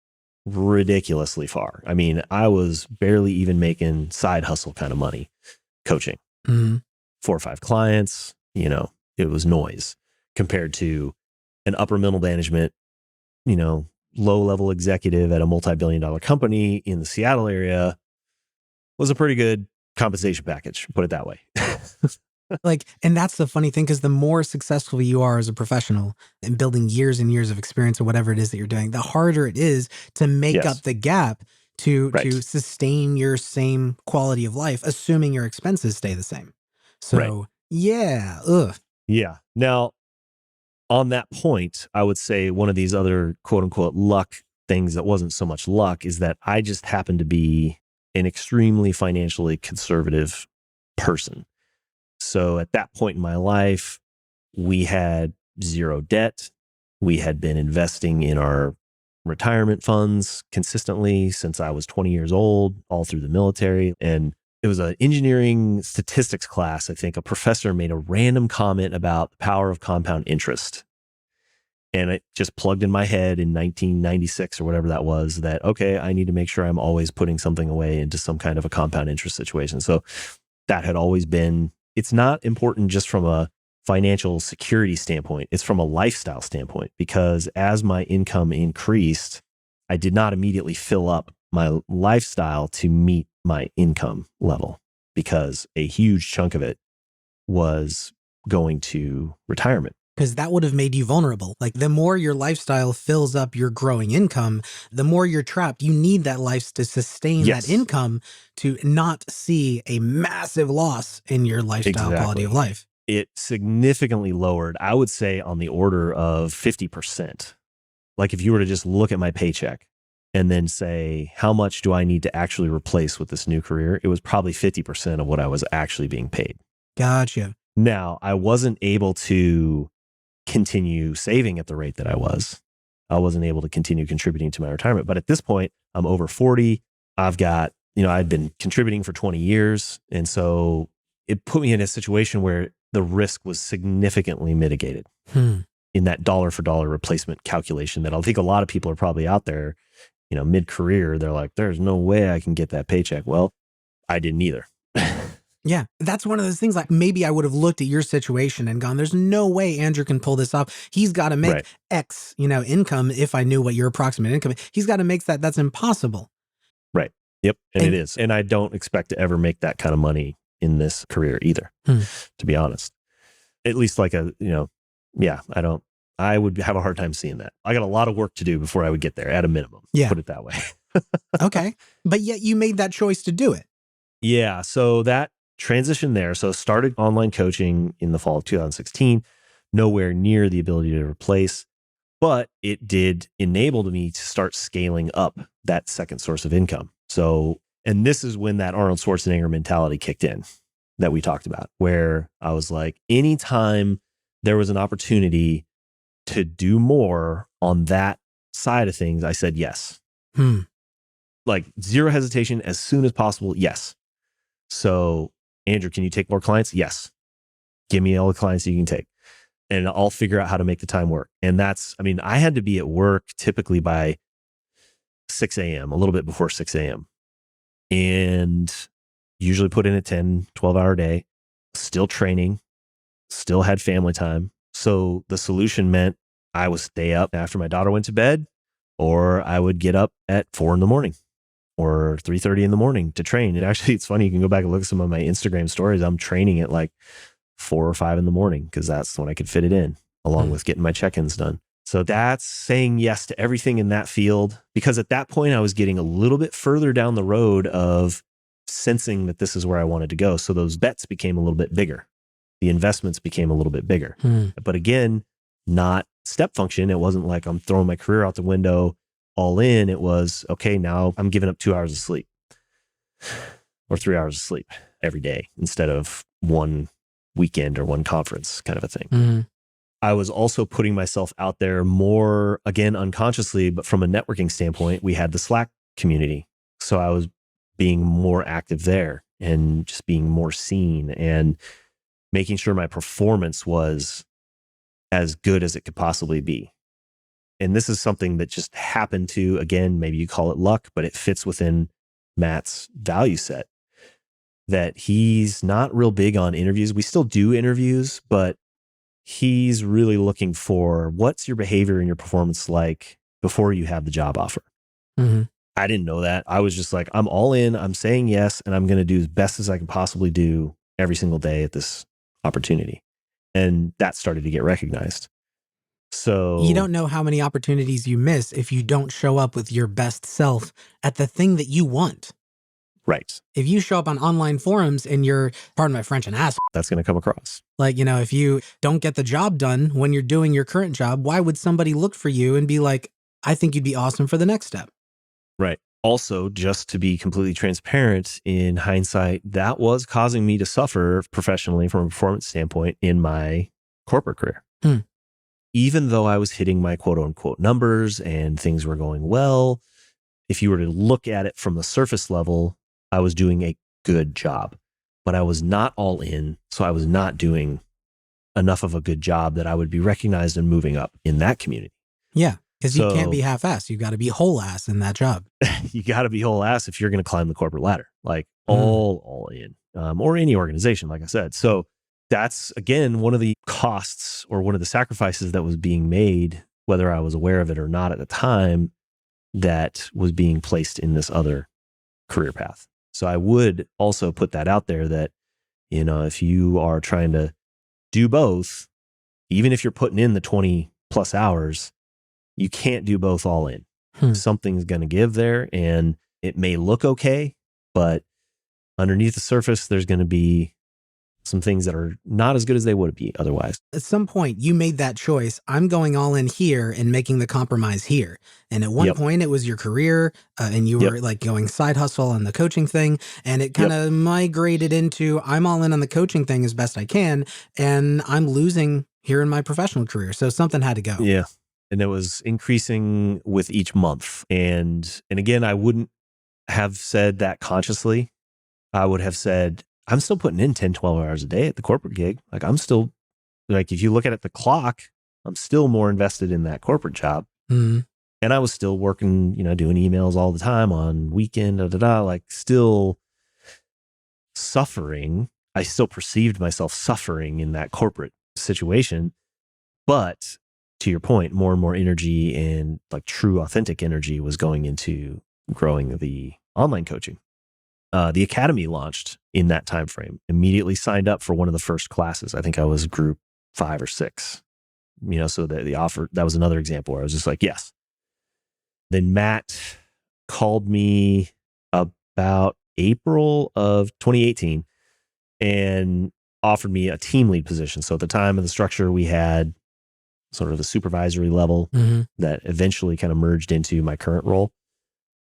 ridiculously far. I mean, I was barely even making side hustle kind of money coaching. Mm-hmm. 4 or 5 clients, it was noise compared to an upper middle management, low level executive at a multi-billion-dollar company in the Seattle area. Was a pretty good compensation package, put it that way. And that's the funny thing, because the more successful you are as a professional and building years and years of experience or whatever it is that you're doing, the harder it is to make Yes. up the gap to Right. sustain your same quality of life, assuming your expenses stay the same. So, Right. yeah. Ugh. Yeah. Now, on that point, I would say one of these other quote unquote luck things that wasn't so much luck is that I just happened to be an extremely financially conservative person. So at that point in my life, we had 0 debt. We had been investing in our retirement funds consistently since I was 20 years old, all through the military. And it was an engineering statistics class. I think a professor made a random comment about the power of compound interest. And it just plugged in my head in 1996 or whatever that was, that, okay, I need to make sure I'm always putting something away into some kind of a compound interest situation. So that had always been, it's not important just from a financial security standpoint. It's from a lifestyle standpoint, because as my income increased, I did not immediately fill up my lifestyle to meet my income level, because a huge chunk of it was going to retirement. Because that would have made you vulnerable. Like the more your lifestyle fills up your growing income, the more you're trapped. You need that life to sustain that income to not see a massive loss in your lifestyle quality of life. It significantly lowered, I would say, on the order of 50%. Like if you were to just look at my paycheck and then say, how much do I need to actually replace with this new career? It was probably 50% of what I was actually being paid. Gotcha. Now, I wasn't able to continue saving at the rate that I was. I wasn't able to continue contributing to my retirement. But at this point, I'm over 40. I've got, I'd been contributing for 20 years. And so it put me in a situation where the risk was significantly mitigated in that dollar for dollar replacement calculation that I think a lot of people are probably out there, mid-career. They're like, there's no way I can get that paycheck. Well, I didn't either. Yeah, that's one of those things. Like maybe I would have looked at your situation and gone, there's no way Andrew can pull this off. He's got to make X, income. If I knew what your approximate income is, he's got to make that. That's impossible. Right. Yep. And it is. And I don't expect to ever make that kind of money in this career either, to be honest. At least I would have a hard time seeing that. I got a lot of work to do before I would get there at a minimum. Yeah. Put it that way. Okay. But yet you made that choice to do it. Yeah. So that transition there. So started online coaching in the fall of 2016, nowhere near the ability to replace, but it did enable me to start scaling up that second source of income. So, and this is when that Arnold Schwarzenegger mentality kicked in that we talked about, where I was like, anytime there was an opportunity to do more on that side of things, I said yes. Like zero hesitation, as soon as possible, yes. So, Andrew, can you take more clients? Yes. Give me all the clients you can take and I'll figure out how to make the time work. And I had to be at work typically by 6 a.m., a little bit before 6 a.m. and usually put in a 10, 12-hour day, still training, still had family time. So the solution meant I would stay up after my daughter went to bed, or I would get up at 4 a.m. or 3:30 in the morning to train. And actually, it's funny. You can go back and look at some of my Instagram stories. I'm training at like 4 or 5 in the morning because that's when I could fit it in, along with getting my check-ins done. So that's saying yes to everything in that field, because at that point I was getting a little bit further down the road of sensing that this is where I wanted to go. So those bets became a little bit bigger. The investments became a little bit bigger. But again, not step function. It wasn't like I'm throwing my career out the window all in. It was, okay, now I'm giving up 2 hours of sleep or 3 hours of sleep every day instead of one weekend or one conference kind of a thing. I was also putting myself out there more, again, unconsciously, but from a networking standpoint, we had the Slack community. So I was being more active there and just being more seen and making sure my performance was as good as it could possibly be. And this is something that just happened to, again, maybe you call it luck, but it fits within Matt's value set, that he's not real big on interviews. We still do interviews, but he's really looking for what's your behavior and your performance like before you have the job offer. I didn't know that. I was just like, I'm all in, I'm saying yes, and I'm going to do as best as I can possibly do every single day at this opportunity. And that started to get recognized. So you don't know how many opportunities you miss if you don't show up with your best self at the thing that you want. Right. If you show up on online forums and you're, pardon my French, an ass, that's going to come across. Like, if you don't get the job done when you're doing your current job, why would somebody look for you and be like, I think you'd be awesome for the next step? Right. Also, just to be completely transparent, in hindsight, that was causing me to suffer professionally from a performance standpoint in my corporate career. Even though I was hitting my quote unquote numbers and things were going well, if you were to look at it from the surface level, I was doing a good job, but I was not all in. So I was not doing enough of a good job that I would be recognized and moving up in that community. Yeah. Because you can't be half-assed. You got to be whole ass in that job. You got to be whole ass if you're going to climb the corporate ladder, like all in, or any organization, like I said. So that's, again, one of the costs or one of the sacrifices that was being made, whether I was aware of it or not at the time, that was being placed in this other career path. So I would also put that out there that, if you are trying to do both, even if you're putting in the 20 plus hours, you can't do both all in. Something's going to give there, and it may look okay, but underneath the surface, there's going to be some things that are not as good as they would be otherwise. At some point, you made that choice. I'm going all in here and making the compromise here. And at one point, it was your career, and you were like going side hustle on the coaching thing. And it kind of migrated into I'm all in on the coaching thing as best I can, and I'm losing here in my professional career. So something had to go. Yeah. And it was increasing with each month. And again, I wouldn't have said that consciously. I would have said, I'm still putting in 10, 12 hours a day at the corporate gig. Like I'm still, like if you look at the clock, I'm still more invested in that corporate job. Mm-hmm. And I was still working, doing emails all the time on weekend, like still suffering. I still perceived myself suffering in that corporate situation. But to your point, more and more energy and like true authentic energy was going into growing the online coaching. The academy launched in that time frame. Immediately signed up for one of the first classes. I think I was group 5 or 6. So the offer, that was another example where I was just like, yes. Then Matt called me about April of 2018 and offered me a team lead position. So at the time of the structure, we had sort of a supervisory level that eventually kind of merged into my current role.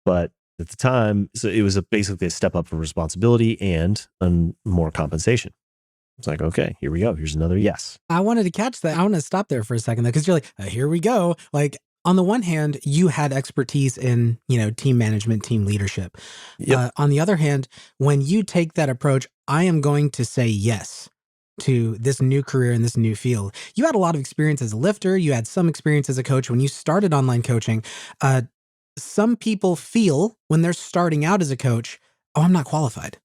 But at the time, so it was basically a step up of responsibility and more compensation. It's like, okay, here we go. Here's another yes. I wanted to catch that. I want to stop there for a second though, because you're like, here we go. Like on the one hand, you had expertise in, team management, team leadership. On the other hand, when you take that approach, I am going to say yes to this new career in this new field. You had a lot of experience as a lifter. You had some experience as a coach when you started online coaching. Some people feel when they're starting out as a coach, oh, I'm not qualified.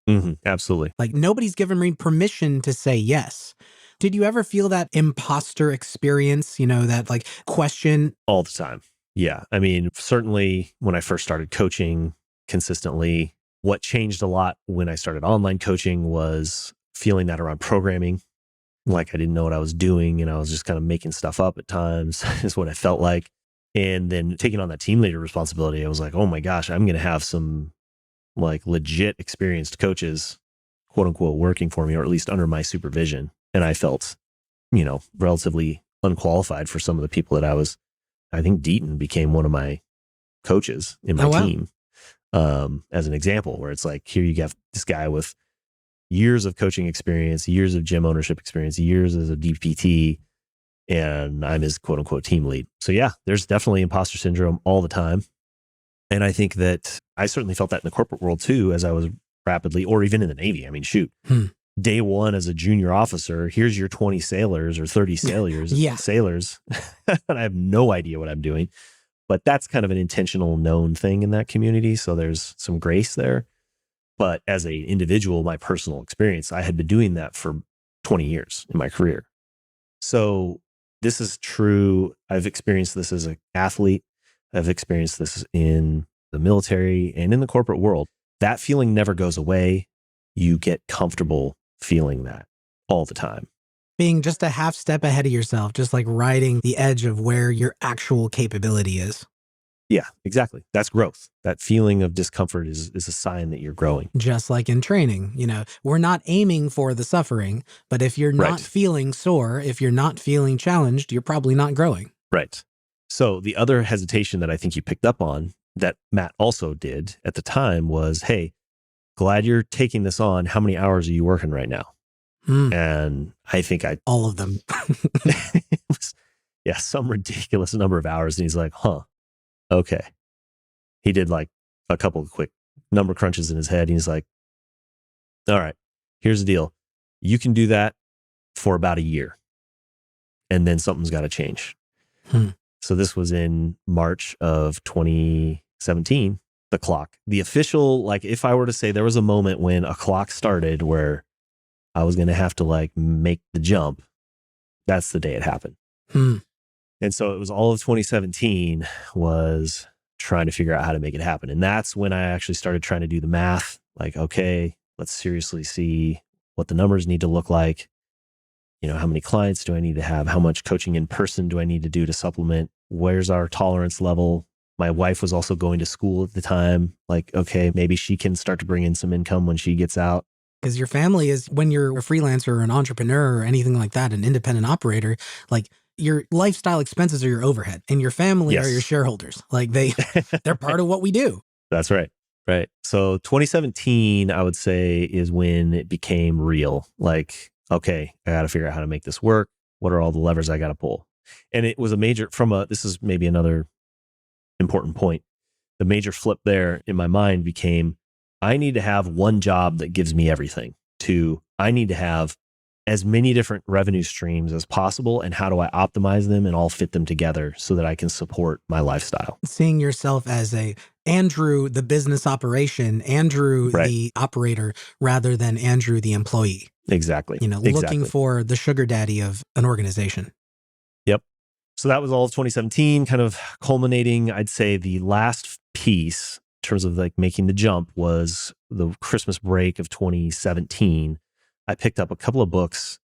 Absolutely. Like nobody's given me permission to say yes. Did you ever feel that imposter experience, that like question? All the time. Yeah. I mean, certainly when I first started coaching consistently, what changed a lot when I started online coaching was feeling that around programming. Like I didn't know what I was doing and I was just kind of making stuff up at times is what I felt like. And then taking on that team leader responsibility, I was like, oh my gosh, I'm going to have some like legit experienced coaches, quote unquote, working for me, or at least under my supervision. And I felt, relatively unqualified for some of the people that I think Deaton became one of my coaches in my team, as an example, where it's like, here you have this guy with years of coaching experience, years of gym ownership experience, years as a DPT, and I'm his quote unquote team lead. So yeah, there's definitely imposter syndrome all the time. And I think that I certainly felt that in the corporate world too, as I was rapidly, or even in the Navy. I mean, shoot, day one as a junior officer, here's your 20 sailors or 30 sailors. And I have no idea what I'm doing, but that's kind of an intentional known thing in that community. So there's some grace there. But as an individual, my personal experience, I had been doing that for 20 years in my career. So this is true. I've experienced this as an athlete. I've experienced this in the military and in the corporate world. That feeling never goes away. You get comfortable feeling that all the time. Being just a half step ahead of yourself, just like riding the edge of where your actual capability is. Yeah, exactly. That's growth. That feeling of discomfort is a sign that you're growing. Just like in training, we're not aiming for the suffering, but if you're not feeling sore, if you're not feeling challenged, you're probably not growing. Right. So the other hesitation that I think you picked up on that Matt also did at the time was, hey, glad you're taking this on. How many hours are you working right now? And I think all of them. It was, some ridiculous number of hours. And he's like, okay. He did like a couple of quick number crunches in his head. And he's like, all right, here's the deal. You can do that for about a year. And then something's got to change. So this was in March of 2017, the clock. The official, like if I were to say there was a moment when a clock started where I was going to have to like make the jump, that's the day it happened. And so it was all of 2017 was trying to figure out how to make it happen. And that's when I actually started trying to do the math. Like, okay, let's seriously see what the numbers need to look like. how many clients do I need to have? How much coaching in person do I need to do to supplement? Where's our tolerance level? My wife was also going to school at the time. Like, okay, maybe she can start to bring in some income when she gets out. Because your family is, when you're a freelancer or an entrepreneur or anything like that, an independent operator, like your lifestyle expenses are your overhead and your family are your Yes. shareholders. Like they're part of what we do. That's right. Right. So 2017, I would say, is when it became real. Like, okay, I got to figure out how to make this work. What are all the levers I got to pull? And it was a major, this is maybe another important point. The major flip there in my mind became, I need to have one job that gives me everything, to I need to have as many different revenue streams as possible. And how do I optimize them and all fit them together so that I can support my lifestyle? Seeing yourself as Andrew, the business operation, Andrew, Right. the operator, rather than Andrew, the employee. Exactly. Looking for the sugar daddy of an organization. Yep. So that was all of 2017, kind of culminating. I'd say the last piece in terms of like making the jump was the Christmas break of 2017. I picked up a couple of books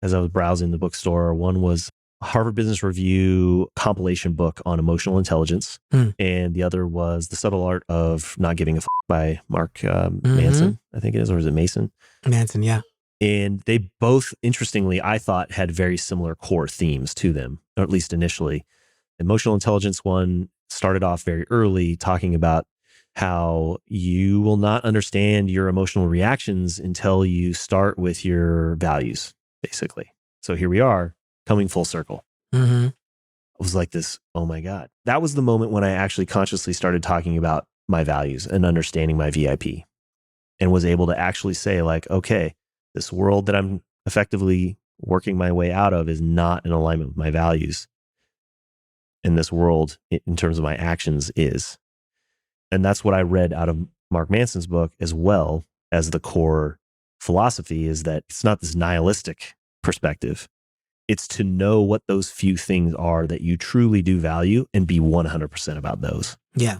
as I was browsing the bookstore. One was a Harvard Business Review compilation book on emotional intelligence. And the other was The Subtle Art of Not Giving a F by Mark Manson, I think it is, or is it Mason? Manson, yeah. And they both, interestingly, I thought had very similar core themes to them, or at least initially. Emotional intelligence one started off very early, talking about how you will not understand your emotional reactions until you start with your values, basically. So here we are, coming full circle. It was like this, oh my God. That was the moment when I actually consciously started talking about my values and understanding my VIP, and was able to actually say like, okay, this world that I'm effectively working my way out of is not in alignment with my values. And this world, in terms of my actions, is. And that's what I read out of Mark Manson's book, as well as the core philosophy, is that it's not this nihilistic perspective. It's to know what those few things are that you truly do value and be 100% about those. Yeah.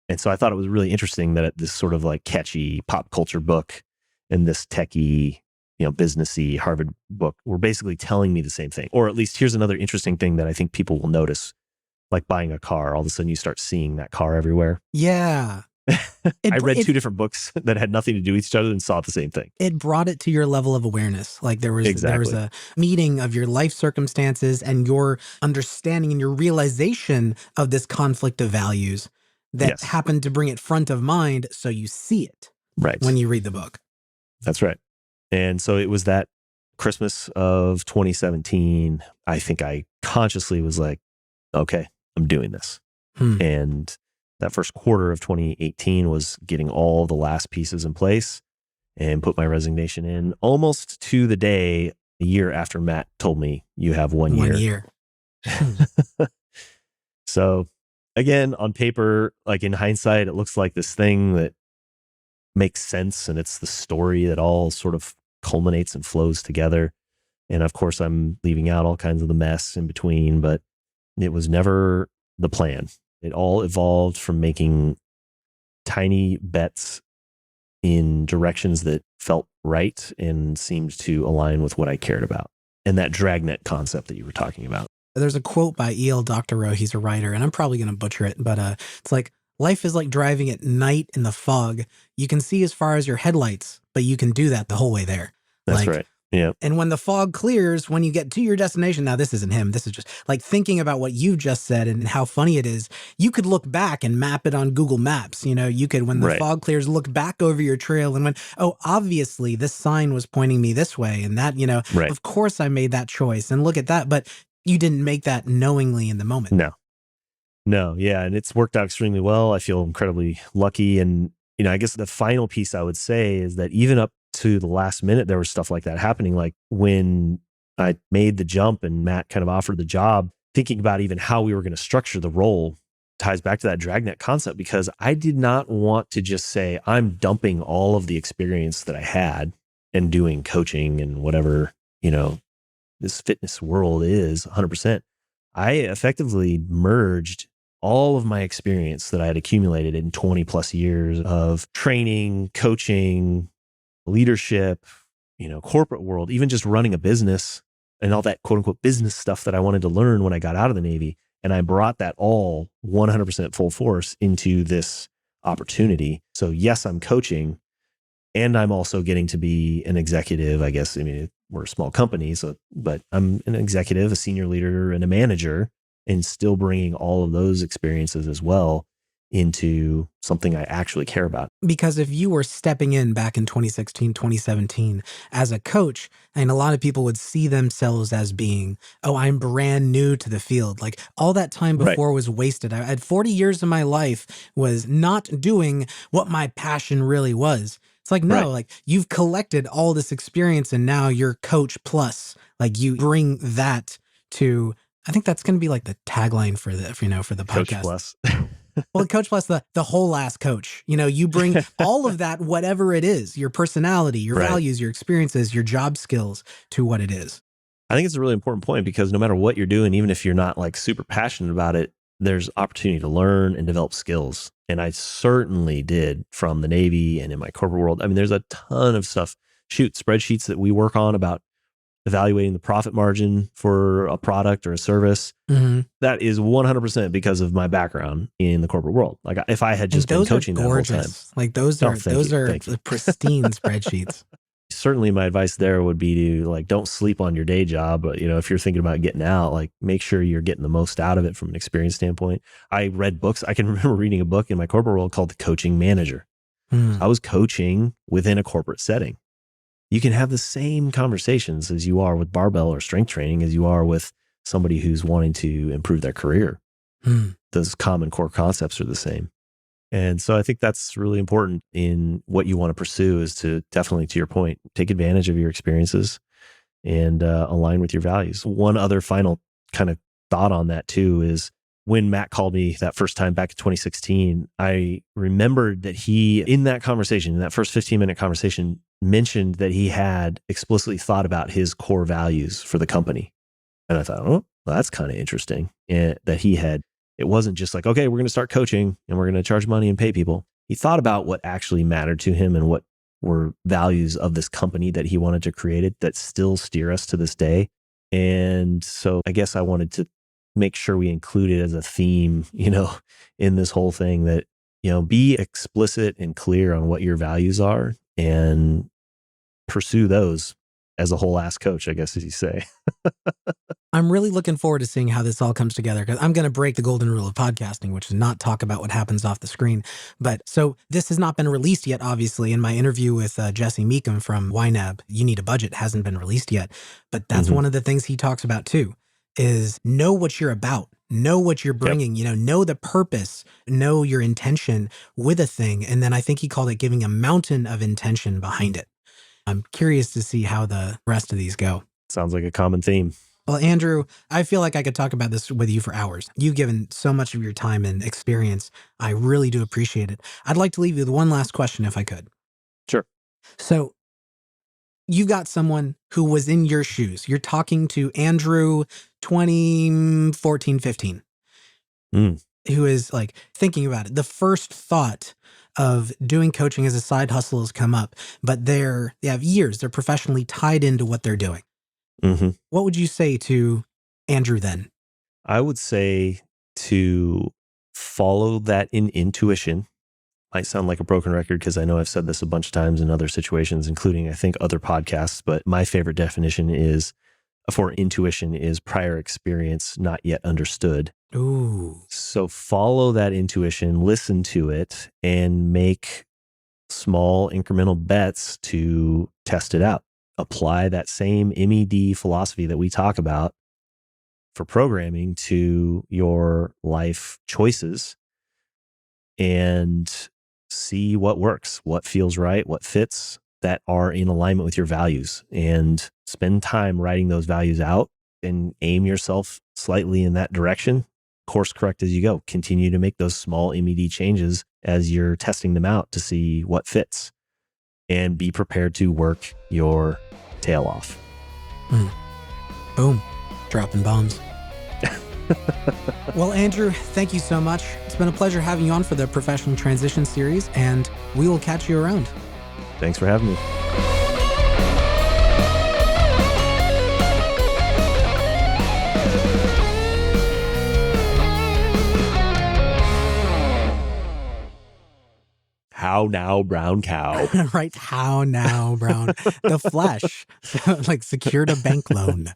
And so I thought it was really interesting that this sort of like catchy pop culture book and this techie, businessy Harvard book were basically telling me the same thing. Or at least here's another interesting thing that I think people will notice, like buying a car. All of a sudden you start seeing that car everywhere. Yeah. I read two different books that had nothing to do with each other and saw the same thing. It brought it to your level of awareness. Like there was a meeting of your life circumstances and your understanding and your realization of this conflict of values that happened to bring it front of mind, so you see it when you read the book. That's right. And so it was that Christmas of 2017, I think I consciously was like, okay, I'm doing this. And that first quarter of 2018 was getting all the last pieces in place and put my resignation in almost to the day, a year after Matt told me, you have 1 year. 1 year. So again, on paper, like in hindsight, it looks like this thing that makes sense. And it's the story that all sort of culminates and flows together. And of course, I'm leaving out all kinds of the mess in between, but it was never the plan. It all evolved from making tiny bets in directions that felt right and seemed to align with what I cared about. And that dragnet concept that you were talking about. There's a quote by E.L. Doctorow. He's a writer, and I'm probably going to butcher it, but it's like, life is like driving at night in the fog. You can see as far as your headlights, but you can do that the whole way there. That's right. Yeah. And when the fog clears, when you get to your destination, now this isn't him. This is just like thinking about what you just said and how funny it is. You could look back and map it on Google Maps. You could, when the fog clears, look back over your trail and obviously this sign was pointing me this way. And that, of course I made that choice and look at that. But you didn't make that knowingly in the moment. No. Yeah. And it's worked out extremely well. I feel incredibly lucky. And, I guess the final piece I would say is that even up to the last minute, there was stuff like that happening. Like when I made the jump and Matt kind of offered the job, thinking about even how we were going to structure the role ties back to that dragnet concept, because I did not want to just say, I'm dumping all of the experience that I had and doing coaching and whatever, this fitness world is 100%. I effectively merged all of my experience that I had accumulated in 20 plus years of training, coaching, leadership, corporate world, even just running a business and all that quote unquote business stuff that I wanted to learn when I got out of the Navy. And I brought that all 100% full force into this opportunity. So yes, I'm coaching, and I'm also getting to be an executive, I guess. I mean, we're a small company, but I'm an executive, a senior leader, and a manager, and still bringing all of those experiences as well into something I actually care about. Because if you were stepping in back in 2016, 2017 as a coach, and a lot of people would see themselves as being, oh, I'm brand new to the field. Like all that time before was wasted. I had 40 years of my life was not doing what my passion really was. It's like, no, like you've collected all this experience and now you're coach plus. Like you bring that to, I think that's going to be like the tagline for the, for the podcast. Coach plus. Well, coach plus the whole ass coach. You bring all of that, whatever it is, your personality, your values, your experiences, your job skills to what it is. I think it's a really important point because no matter what you're doing, even if you're not like super passionate about it, there's opportunity to learn and develop skills. And I certainly did from the Navy and in my corporate world. I mean, there's a ton of stuff, spreadsheets that we work on about evaluating the profit margin for a product or a service. Mm-hmm. That is 100% because of my background in the corporate world. Like if I had just been coaching that whole time. Like those are the pristine spreadsheets. Certainly my advice there would be to like, don't sleep on your day job. But if you're thinking about getting out, like make sure you're getting the most out of it from an experience standpoint. I read books. I can remember reading a book in my corporate world called The Coaching Manager. I was coaching within a corporate setting. You can have the same conversations as you are with barbell or strength training as you are with somebody who's wanting to improve their career. Those common core concepts are the same. And so I think that's really important in what you want to pursue is to definitely, to your point, take advantage of your experiences and align with your values. One other final kind of thought on that too is when Matt called me that first time back in 2016, I remembered that he, in that conversation, in that first 15-minute conversation, mentioned that he had explicitly thought about his core values for the company. And I thought, oh, well, that's kind of interesting. And that he had, it wasn't just like, okay, we're going to start coaching and we're going to charge money and pay people. He thought about what actually mattered to him and what were values of this company that he wanted to create it that still steer us to this day. And so I guess I wanted to make sure we include it as a theme, in this whole thing that, be explicit and clear on what your values are and pursue those as a whole ass coach, I guess, as you say. I'm really looking forward to seeing how this all comes together because I'm going to break the golden rule of podcasting, which is not talk about what happens off the screen. But so this has not been released yet, obviously. In my interview with Jesse Meekum from YNAB, You Need a Budget hasn't been released yet. But that's one of the things he talks about too, is know what you're about, know what you're bringing, know the purpose, know your intention with a thing. And then I think he called it giving a mountain of intention behind it. I'm curious to see how the rest of these go. Sounds like a common theme. Well, Andrew, I feel like I could talk about this with you for hours. You've given so much of your time and experience. I really do appreciate it. I'd like to leave you with one last question if I could. Sure. So you got someone who was in your shoes. You're talking to Andrew 2014, 15, who is like thinking about it. The first thought of doing coaching as a side hustle has come up, but they have years. They're professionally tied into what they're doing. What would you say to Andrew then? I would say to follow that intuition. Might sound like a broken record because I know I've said this a bunch of times in other situations, including I think other podcasts, but my favorite definition is for intuition is prior experience not yet understood. Ooh. So follow that intuition, listen to it, and make small incremental bets to test it out. Apply that same MED philosophy that we talk about for programming to your life choices and see what works, what feels right, what fits that are in alignment with your values, and spend time writing those values out and aim yourself slightly in that direction. Course correct as you go. Continue to make those small MED changes as you're testing them out to see what fits, and be prepared to work your tail off. Boom. Dropping bombs. Well, Andrew, thank you so much. It's been a pleasure having you on for the Professional Transition series, and we will catch you around. Thanks for having me. how now, brown cow. Right? How now, Brown? The flesh, like secured a bank loan.